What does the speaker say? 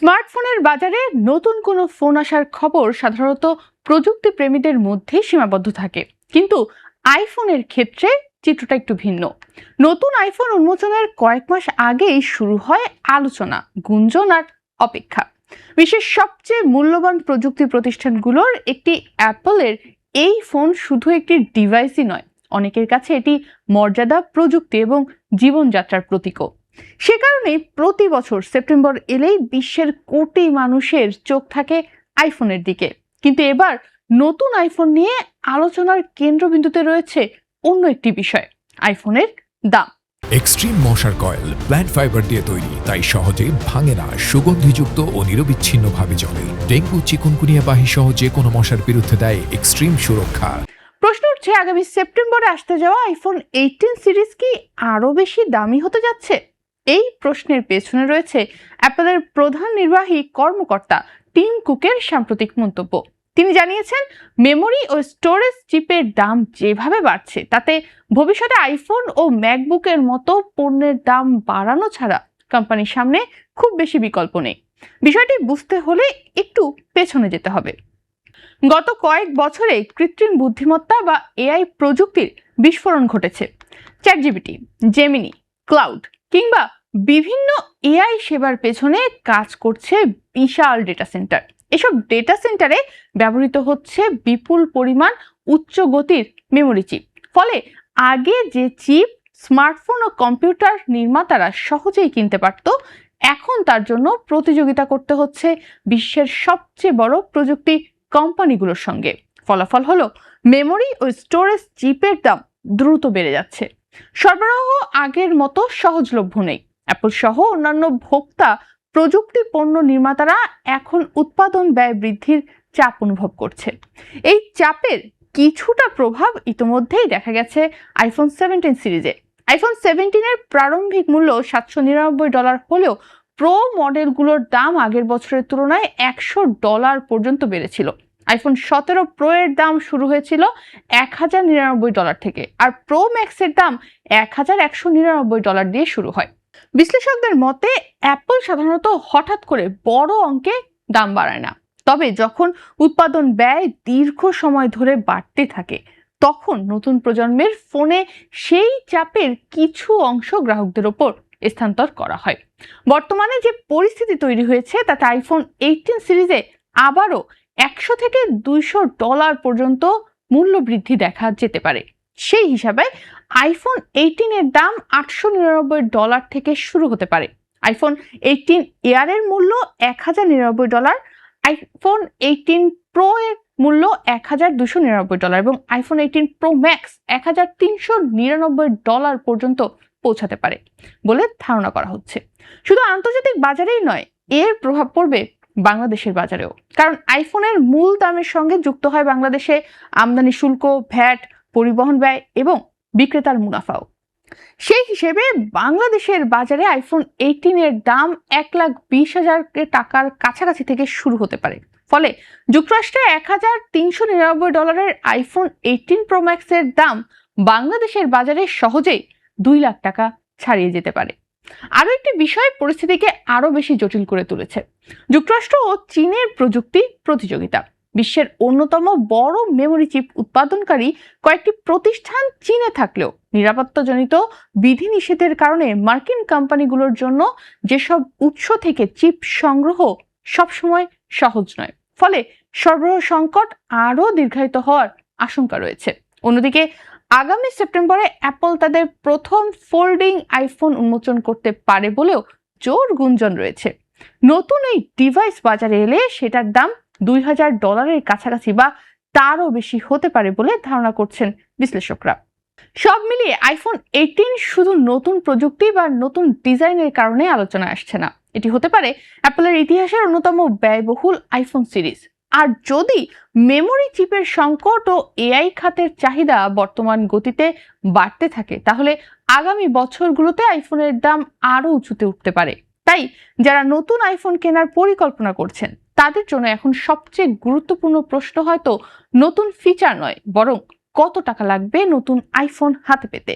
স্মার্টফোনের বাজারে নতুন কোনো ফোন আসার খবর সাধারণত প্রযুক্তি প্রেমীদের মধ্যেই সীমাবদ্ধ থাকে, কিন্তু আইফোনের ক্ষেত্রে চিত্রটা একটু ভিন্ন। নতুন আইফোন উন্মোচনের কয়েক মাস আগেই শুরু হয় আলোচনা, গুঞ্জন আর অপেক্ষা। বিশ্বের সবচেয়ে মূল্যবান প্রযুক্তি প্রতিষ্ঠানগুলোর একটি অ্যাপলের এই ফোন শুধু একটি ডিভাইসই নয়, অনেকের কাছে এটি মর্যাদা, প্রযুক্তি এবং জীবনযাত্রার প্রতীকও। সে কারণে প্রতি বছর সেপ্টেম্বর এলেই বিশ্বের কোটি মানুষের চোখ থাকে আইফোনের দিকে। কিন্তু এবার নতুন আইফোন নিয়ে আলোচনার কেন্দ্রবিন্দুতে রয়েছে অন্য একটি বিষয়, আইফোনের দাম। এক্সট্রিম মশার কয়েল প্ল্যান্ট ফাইবার দিয়ে তৈরি, তাই সহজে ভাঙে না, সুগন্ধিযুক্ত ও নিরবিচ্ছিন্নভাবে জ্বলে। ডেঙ্গু, চিকুনগুনিয়া বাহি সহ যে কোনো মশার বিরুদ্ধে দেয় এক্সট্রিম সুরক্ষা। প্রশ্ন উঠছে, আগামী সেপ্টেম্বরে আসতে যাওয়া আইফোন 18 সিরিজ কি আরো বেশি দামি হতে যাচ্ছে? এই প্রশ্নের পেছনে রয়েছে অ্যাপলের প্রধান নির্বাহী কর্মকর্তা টিম কুকের সাম্প্রতিক মন্তব্য। তিনি জানিয়েছেন, মেমোরি ও স্টোরেজ চিপের দাম যেভাবে বাড়ছে, তাতে ভবিষ্যতে আইফোন ও ম্যাকবুকের মতো পণ্যের দাম বাড়ানো ছাড়া কোম্পানির সামনে খুব বেশি বিকল্প নেই। বিষয়টি বুঝতে হলে একটু পেছনে যেতে হবে। গত কয়েক বছরে কৃত্রিম বুদ্ধিমত্তা বা এআই প্রযুক্তির বিস্ফোরণ ঘটেছে। চ্যাটজিপিটি, জেমিনি, ক্লাউড কিংবা বিভিন্ন এআই সেবার পেছনে কাজ করছে বিশাল ডেটা সেন্টার। এসব ডেটা সেন্টারে ব্যবহৃত হচ্ছে বিপুল পরিমাণ উচ্চ গতির মেমোরি চিপ। ফলে আগে যে চিপ স্মার্টফোন ও কম্পিউটার নির্মাতারা সহজেই কিনতে পারত, এখন তার জন্য প্রতিযোগিতা করতে হচ্ছে বিশ্বের সবচেয়ে বড় প্রযুক্তি কোম্পানিগুলোর সঙ্গে। ফলাফল হলো মেমোরি ও স্টোরেজ চিপের দাম দ্রুত বেড়ে যাচ্ছে। সরবরাহ আগের মতো সহজলভ্য নেই। অ্যাপল সহ অন্যান্য ভোক্তা প্রযুক্তি পণ্য নির্মাতারা এখন উৎপাদন ব্যয় বৃদ্ধির চাপ অনুভব করছে। এই চাপের কিছুটা প্রভাব ইতিমধ্যেই দেখা গেছে আইফোন 17 সিরিজে। আইফোন 17 এর প্রারম্ভিক মূল্য $799 হলেও প্রো মডেলগুলোর দাম আগের বছরের তুলনায় $100 পর্যন্ত বেড়েছিল। আইফোন 17 প্রো এর দাম শুরু হয়েছিল $1099 থেকে, আর প্রো ম্যাক্সের দাম $1199 দিয়ে শুরু হয়। বিশ্লেষকদের মতে অ্যাপল সাধারণত হঠাৎ করে বড় অঙ্কে দাম বাড়ায় না, তবে যখন উৎপাদন ব্যয় দীর্ঘ সময় ধরে বাড়তে থাকে, তখন নতুন প্রজন্মের ফোনে সেই চাপের কিছু অংশ গ্রাহকদের ওপর স্থানান্তর করা হয়। বর্তমানে যে পরিস্থিতি তৈরি হয়েছে, তাতে আইফোন 18 সিরিজে আবারও $100 থেকে $200 পর্যন্ত মূল্য বৃদ্ধি দেখা যেতে পারে। সেই হিসাবে আইফোন 18 এর দাম $899 থেকে শুরু হতে পারে। আইফোন 18 এয়ারের মূল্য $1099, আইফোন 18 প্রো এর মূল্য $1299 এবং আইফোন 18 প্রো ম্যাক্স $1399 পর্যন্ত পৌঁছাতে পারে বলে ধারণা করা হচ্ছে। শুধু আন্তর্জাতিক বাজারেই নয়, এর প্রভাব পড়বে বাংলাদেশের বাজারেও, কারণ আইফোনের মূল দামের সঙ্গে যুক্ত হয় বাংলাদেশে আমদানি শুল্ক, ভ্যাট, পরিবহন ব্যয় এবং বিক্রেতার মুনাফাও। সেই হিসেবে বাংলাদেশের বাজারে আইফোন 18 এর দাম $1,20,000 টাকার কাছাকাছি থেকে শুরু হতে পারে। ফলে যুক্তরাষ্ট্রে $1,399 আইফোন 18 প্রো ম্যাক্সের দাম বাংলাদেশের বাজারে সহজেই $2 লাখ টাকা ছাড়িয়ে যেতে পারে। আরও একটি বিষয় পরিস্থিতিকে আরো বেশি জটিল করে তুলেছে, যুক্তরাষ্ট্র ও চীনের প্রযুক্তি প্রতিযোগিতা। বিশ্বের অন্যতম বড় মেমোরি চিপ উৎপাদনকারী কয়েকটি প্রতিষ্ঠান চীনে থাকলেও নিরাপত্তাজনিত বিধিনিষেধের কারণে মার্কিন কোম্পানিগুলোর জন্য যেসব উৎস থেকে চিপ সংগ্রহ সবসময় সহজ নয়। ফলে সরবরাহ সংকট আরও দীর্ঘায়িত হওয়ার আশঙ্কা রয়েছে। অন্যদিকে আগামী সেপ্টেম্বরে অ্যাপল তাদের প্রথম ফোল্ডিং আইফোন উন্মোচন করতে পারে বলেও জোর গুঞ্জন রয়েছে। নতুন এই ডিভাইস বাজারে এলে সেটার দাম $2,000 কাছাকাছি বা তারও বেশি হতে পারে বলে ধারণা করছেন বিশ্লেষকরা। সব মিলিয়ে আইফোন 18 শুধু নতুন প্রযুক্তি বা নতুন ডিজাইনের কারণে আলোচনায় আসছে না, এটি হতে পারে অ্যাপলের ইতিহাসের অন্যতম ব্যয়বহুল আইফোন সিরিজ। আর যদি মেমোরি চিপের সংকট ও এআই খাতের চাহিদা বর্তমান গতিতে বাড়তে থাকে, তাহলে আগামী বছরগুলোতে আইফোনের দাম আরও উঁচুতে উঠতে পারে। তাই যারা নতুন আইফোন কেনার পরিকল্পনা করছেন, তাদের জন্য এখন সবচেয়ে গুরুত্বপূর্ণ প্রশ্ন হয়তো নতুন ফিচার নয়, বরং কত টাকা লাগবে নতুন আইফোন হাতে পেতে।